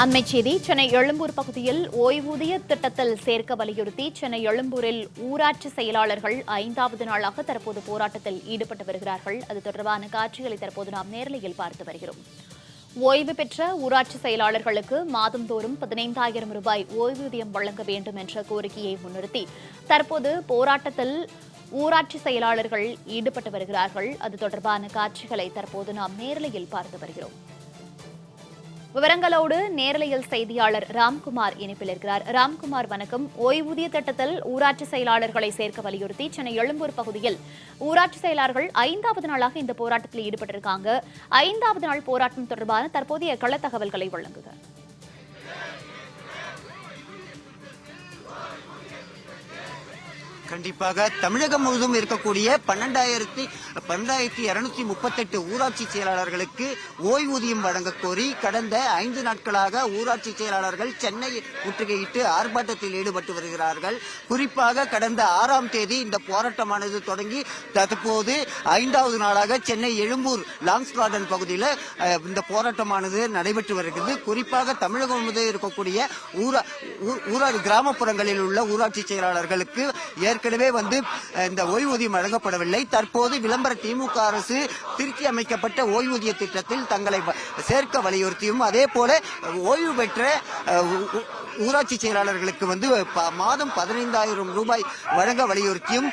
அண்மைச் செய்தி சென்னை எழும்பூர் பகுதியில் ஓய்வூதிய திட்டத்தில் சேர்க்க வலியுறுத்தி சென்னை எழும்பூரில் ஊராட்சி செயலாளர்கள் 5வது நாளாக தற்போது போராட்டத்தில் ஈடுபட்டு வருகிறார்கள். அது தொடர்பான காட்சிகளை தற்போது நாம் நேரலையில் பார்த்து வருகிறோம். ஓய்வு பெற்ற ஊராட்சி செயலாளர்களுக்கு மாதந்தோறும் 15,000 ரூபாய் ஓய்வூதியம் வழங்க வேண்டும் என்ற கோரிக்கையை முன்னிறுத்தி தற்போது போராட்டத்தில் ஊராட்சி செயலாளர்கள் ஈடுபட்டு வருகிறார்கள். அது தொடர்பான காட்சிகளை தற்போது நாம் நேரலையில் பார்த்து வருகிறோம். விவரங்களோடு நேரலையில் செய்தியாளர் ராம்குமார் இணைப்பில் இருக்கிறார். ராம்குமார், வணக்கம். ஓய்வூதிய திட்டத்தில் ஊராட்சி செயலாளர்களை சேர்க்க வலியுறுத்தி சென்னை எழும்பூர் பகுதியில் ஊராட்சி செயலாளர்கள் 5வது நாளாக இந்த போராட்டத்தில் ஈடுபட்டிருக்காங்க. 5வது நாள் போராட்டம் தொடர்பான தற்போதைய கள தகவல்களை வழங்குக. கண்டிப்பாக தமிழகம் முழுவதும் இருக்கக்கூடிய 12,238 ஊராட்சி செயலாளர்களுக்கு ஓய்வூதியம் வழங்க கோரி கடந்த 5 நாட்களாக ஊராட்சி செயலாளர்கள் சென்னை முற்றுகையிட்டு ஆர்ப்பாட்டத்தில் ஈடுபட்டு வருகிறார்கள். குறிப்பாக கடந்த 6ஆம் தேதி இந்த போராட்டமானது தொடங்கி தற்போது 5வது நாளாக சென்னை எழும்பூர் லாங்ஸ் கார்டன் பகுதியில் இந்த போராட்டமானது நடைபெற்று வருகிறது. குறிப்பாக தமிழகம் முழுவதும் இருக்கக்கூடிய கிராமப்புறங்களில் உள்ள ஊராட்சி செயலாளர்களுக்கு ஏற்கனவே இந்த ஓய்வூதியம் வழங்கப்படவில்லை. தற்போது விளம்பர திமுக அரசு திருத்தி அமைக்கப்பட்ட ஓய்வூதிய திட்டத்தில் தங்களை சேர்க்க வலியுறுத்தியும் அதே போல ஓய்வு பெற்ற ஊராட்சி செயலாளர்களுக்கு மாதம் 15,000 ரூபாய் வழங்க வலியுறுத்தியும்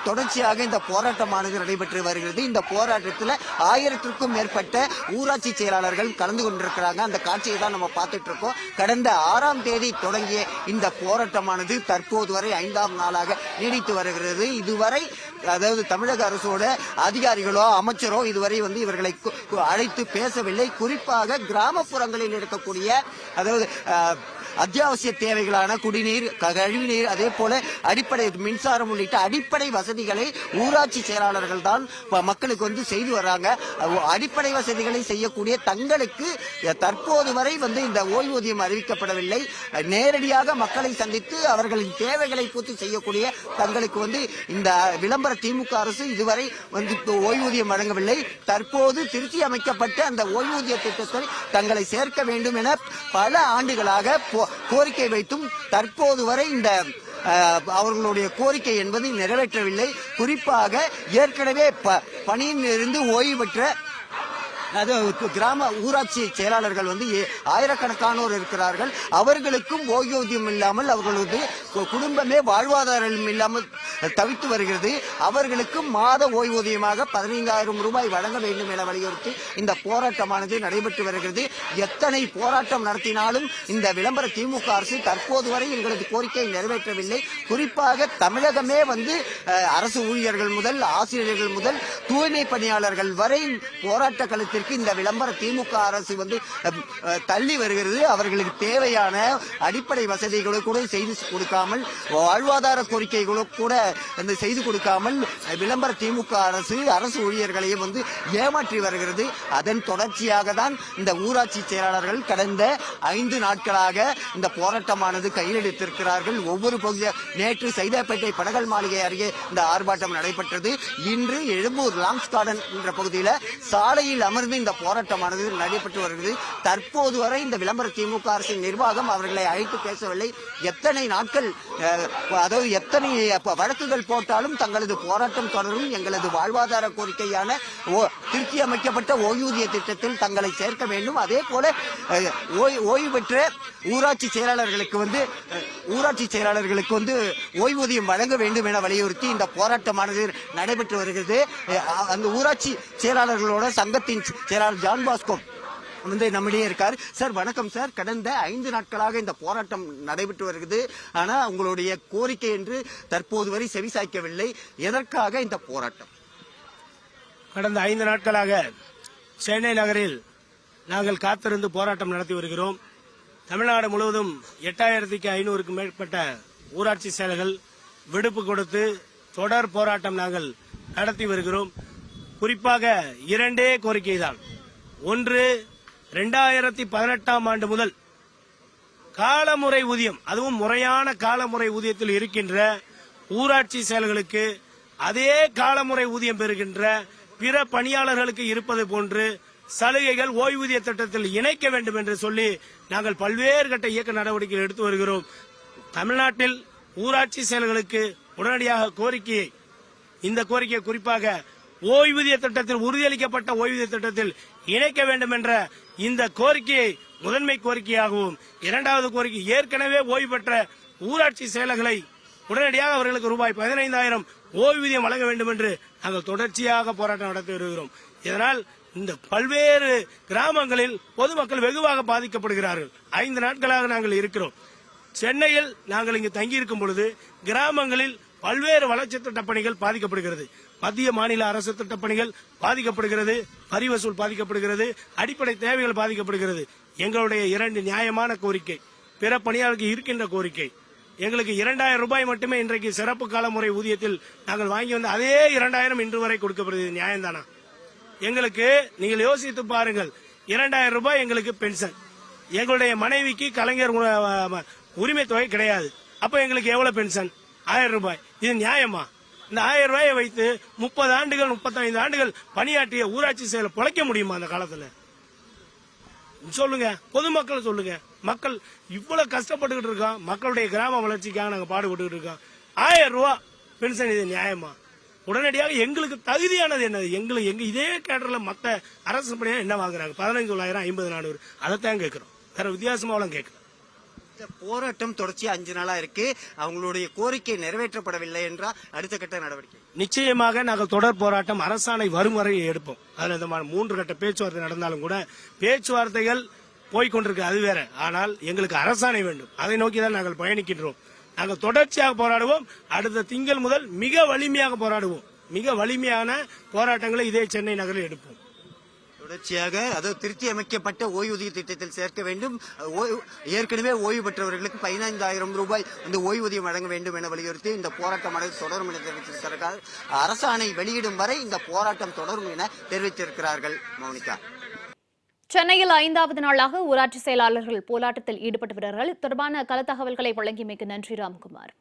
தொடர்ச்சியாக இந்த போராட்டமானது நடைபெற்று வருகிறது. இந்த போராட்டத்தில் 1000க்கும் மேற்பட்ட ஊராட்சி செயலாளர்கள் கலந்து கொண்டிருக்கிறாங்க. அந்த காட்சியை தான் நம்ம பார்த்துட்டு இருக்கோம். கடந்த 6ஆம் தேதி தொடங்கிய இந்த போராட்டமானது தற்போது வரை 5ஆம் நாளாக நீடித்து வருகிறது. இதுவரை அதாவது தமிழக அரசோட அதிகாரிகளோ அமைச்சரோ இதுவரை இவர்களை அழைத்து பேசவில்லை. குறிப்பாக கிராமப்புறங்களில் இருக்கக்கூடிய அதாவது அத்தியாவசிய தேவைகளான குடிநீர், கழிவுநீர், அதே போல அடிப்படை மின்சாரம் உள்ளிட்ட அடிப்படை வசதிகளை ஊராட்சி செயலாளர்கள் தான் மக்களுக்கு செய்து வர்றாங்க. அடிப்படை வசதிகளை செய்யக்கூடிய தங்களுக்கு தற்போது வரை இந்த ஓய்வூதியம் அறிவிக்கப்படவில்லை. நேரடியாக மக்களை சந்தித்து அவர்களின் தேவைகளை பூர்த்தி செய்யக்கூடிய தங்களுக்கு இந்த விளம்பர திமுக அரசு இதுவரை ஓய்வூதியம் வழங்கவில்லை. தற்போது திருத்தி அமைக்கப்பட்ட அந்த ஓய்வூதிய திட்டத்தை தங்களை சேர்க்க வேண்டும் என பல ஆண்டுகளாக கோரிக்கை வைத்தும் தற்போது வரை இந்த அவர்களுடைய கோரிக்கை என்பது நிறைவேற்றவில்லை. குறிப்பாக ஏற்கனவே பணியில் இருந்து ஓய்வு பெற்ற கிராம ஊராட்சி செயலாளர்கள் ஆயிரக்கணக்கானோர் இருக்கிறார்கள். அவர்களுக்கும் ஓய்வூதியம் இல்லாமல் அவர்களது குடும்பமே வாழ்வாதாரம் இல்லாமல் தவித்து வருகிறது. அவர்களுக்கும் மாத ஓய்வூதியமாக 15,000 ரூபாய் வழங்க வேண்டும் என வலியுறுத்தி இந்த போராட்டமானது நடைபெற்று வருகிறது. எத்தனை போராட்டம் நடத்தினாலும் இந்த விளம்பர திமுக அரசு தற்போது வரை எங்களது கோரிக்கையை நிறைவேற்றவில்லை. குறிப்பாக தமிழகமே அரசு ஊழியர்கள் முதல் ஆசிரியர்கள் முதல் தூய்மை பணியாளர்கள் வரை போராட்ட களத்தில் இந்த விளம்பர திமுக அரசு தள்ளி வருகிறது. அவர்களுக்கு தேவையான அடிப்படை வசதிகளை கூட செய்து கொடுக்காமல், வாழ்வாதார கோரிக்கைகளை கூட செய்து கொடுக்காமல் விளம்பர திமுக அரசு ஊழியர்களையும் ஏமாற்றி வருகிறது. அதன் தொடர்ச்சியாக தான் இந்த ஊராட்சி செயலாளர்கள் கடந்த 5 நாட்களாக இந்த போராட்டமானது கையில் எடுத்திருக்கிறார்கள். ஒவ்வொரு பகுதியாக நேற்று சைதாப்பேட்டை பனகல் மாளிகை அருகே இந்த ஆர்ப்பாட்டம் நடைபெற்றது. இன்று எழும்பூர் லாங்ஸ் கார்டன் என்ற பகுதியில் சாலையில் அமர்ந்து இந்த போராட்டமானது நடைபெற்று வருகிறது. தற்போது வரை இந்த விளம்பர திமுக அரசின் நிர்வாகம் அவர்களை அழைத்து பேசவில்லை. எத்தனை நாட்கள் அதாவது எத்தனை வழக்குகள் போட்டாலும் தங்களது போராட்டம் தொடரும். எங்களது வாழ்வாதார கோரிக்கையான திருத்தி அமைக்கப்பட்ட ஓய்வூதிய திட்டத்தில் தங்களை சேர்க்க வேண்டும். அதே போல ஓய்வு பெற்ற ஊராட்சி செயலாளர்களுக்கு ஓய்வூதியம் வழங்க வேண்டும் என வலியுறுத்தி இந்த போராட்டமானது நடைபெற்று வருகிறது. அந்த ஊராட்சி செயலாளர்களோட சங்கத்தின் செயலாளர் ஜான் பாஸ்கோ நம்மிடையே இருக்கார். சார் வணக்கம் சார். கடந்த 5 நாட்களாக இந்த போராட்டம் நடைபெற்று வருகிறது. ஆனா உங்களுடைய கோரிக்கை என்று தற்போது வரை செவிசாய்க்கவில்லை. எதற்காக இந்த போராட்டம்? கடந்த 5 நாட்களாக சென்னை நகரில் நாங்கள் காத்திருந்து போராட்டம் நடத்தி வருகிறோம். தமிழ்நாடு முழுவதும் 8,500க்கும் மேற்பட்ட ஊராட்சி செயலர்கள் விடுப்பு கொடுத்து தொடர் போராட்டம் நாங்கள் நடத்தி வருகிறோம். குறிப்பாக 2 கோரிக்கை தான். ஒன்று, 2018ஆம் ஆண்டு முதல் காலமுறை ஊதியம், அதுவும் முறையான காலமுறை ஊதியத்தில் இருக்கின்ற ஊராட்சி செயலர்களுக்கு அதே காலமுறை ஊதியம் பெறுகின்ற பிற பணியாளர்களுக்கு இருப்பது போன்று சலுகைகள் ஓய்வூதிய திட்டத்தில் இணைக்க வேண்டும் என்று சொல்லி நாங்கள் பல்வேறு கட்ட இயக்க நடவடிக்கைகள் எடுத்து வருகிறோம். தமிழ்நாட்டில் ஊராட்சி செயல்களுக்கு உடனடியாக கோரிக்கையை, இந்த கோரிக்கை குறிப்பாக ஓய்வூதிய திட்டத்தில் உறுதியளிக்கப்பட்ட ஓய்வூதிய திட்டத்தில் இணைக்க வேண்டும் என்ற இந்த கோரிக்கையை முதன்மை கோரிக்கையாகவும், இரண்டாவது கோரிக்கை ஏற்கனவே ஓய்வு பெற்ற ஊராட்சி செயலர்களை உடனடியாக அவர்களுக்கு ரூபாய் 15,000 ஓய்வூதியம் வழங்க வேண்டும் என்று நாங்கள் தொடர்ச்சியாக போராட்டம் நடத்தி வருகிறோம். இதனால் இந்த பல்வேறு கிராமங்களில் பொதுமக்கள் வெகுவாக பாதிக்கப்படுகிறார்கள். 5 நாட்களாக நாங்கள் இருக்கிறோம். சென்னையில் நாங்கள் இங்கு தங்கியிருக்கும் பொழுது கிராமங்களில் பல்வேறு வளர்ச்சி திட்டப் பணிகள் பாதிக்கப்படுகிறது. மத்திய மாநில அரசு திட்டப் பணிகள் பாதிக்கப்படுகிறது, வரி வசூல் பாதிக்கப்படுகிறது, அடிப்படை தேவைகள் பாதிக்கப்படுகிறது. எங்களுடைய 2 நியாயமான கோரிக்கை, பிற பணியாளருக்கு இருக்கின்ற கோரிக்கை, எங்களுக்கு 2,000 ரூபாய் மட்டுமே இன்றைக்கு சிறப்பு கால முறை ஊதியத்தில் நாங்கள் வாங்கி வந்த அதே 2,000 இன்று வரை கொடுக்கப்படுகிறது. நியாயம்தானா? எங்களுக்கு நீங்கள் யோசித்து பாருங்கள், 2,000 ரூபாய் எங்களுக்கு பென்ஷன், எங்களுடைய மனைவிக்கு கலைஞர் உரிமை தொகை கிடையாது. அப்ப எங்களுக்கு எவ்வளவு பென்ஷன்? 1000 ரூபாய். இது நியாயமா? இந்த 1000 ரூபாயை வைத்து 30 ஆண்டுகள் 35 ஆண்டுகள் பணியாற்றிய ஊராட்சி செயலை பொழைக்க முடியுமா அந்த காலத்துல? சொல்லுங்க, பொதுமக்கள் சொல்லுங்க. மக்கள் இவ்வளவு கஷ்டப்பட்டுக்கிட்டு இருக்கோம், மக்களுடைய கிராம வளர்ச்சிக்காக நாங்க பாடுபட்டு இருக்கோம். 1000 ரூபாய் பென்ஷன், இது நியாயமா? உடனடியாக எங்களுக்கு தகுதியானது என்னது? எங்க இதே கேட்டர்ல மத்த அரசு பணியா என்ன வாங்குறாங்க? 15,900, 50,400, அதைத்தான் கேட்கிறோம். வேற வித்தியாசமாவெல்லாம் கேட்கிறோம். இந்த போராட்டம் தொடர்ச்சியா 5 நாளா இருக்கு. அவங்களுடைய கோரிக்கை நிறைவேற்றப்படவில்லை என்றால் அடுத்த கட்ட நடவடிக்கை நிச்சயமாக நாங்கள் தொடர் போராட்டம் அரசாணை வரும் வரை எடுப்போம். அதில் இந்த 3 கட்ட பேச்சுவார்த்தை நடந்தாலும் கூட பேச்சுவார்த்தைகள் போய்கொண்டிருக்கு, அது வேற. ஆனால் எங்களுக்கு அரசாணை வேண்டும், அதை நோக்கி தான் நாங்கள் பயணிக்கின்றோம். நாங்கள் தொடர்ச்சியாக போராடுவோம். அடுத்த திங்கள் முதல் மிக வலிமையாக போராடுவோம். மிக வலிமையான போராட்டங்களை இதே சென்னை நகரில் எடுப்போம். தொடர்ச்சியாக அதாவது திருத்தி அமைக்கப்பட்ட ஓய்வூதிய திட்டத்தில் சேர்க்க வேண்டும். ஏற்கனவே ஓய்வு பெற்றவர்களுக்கு 15,000 ரூபாய் இந்த ஓய்வூதியம் வழங்க வேண்டும் என வலியுறுத்தி இந்த போராட்டம் தொடரும் என தெரிவித்திருக்கிறார்கள். அரசாணை வெளியிடும் வரை இந்த போராட்டம் தொடரும் என தெரிவித்திருக்கிறார்கள். மௌனிகா, சென்னையில் 5வது நாளாக ஊராட்சி செயலாளர்கள் போராட்டத்தில் ஈடுபட்டு வருகிறார்கள். தொடர்பான கள தகவல்களை வழங்கியமைக்கு நன்றி ராம்குமார்.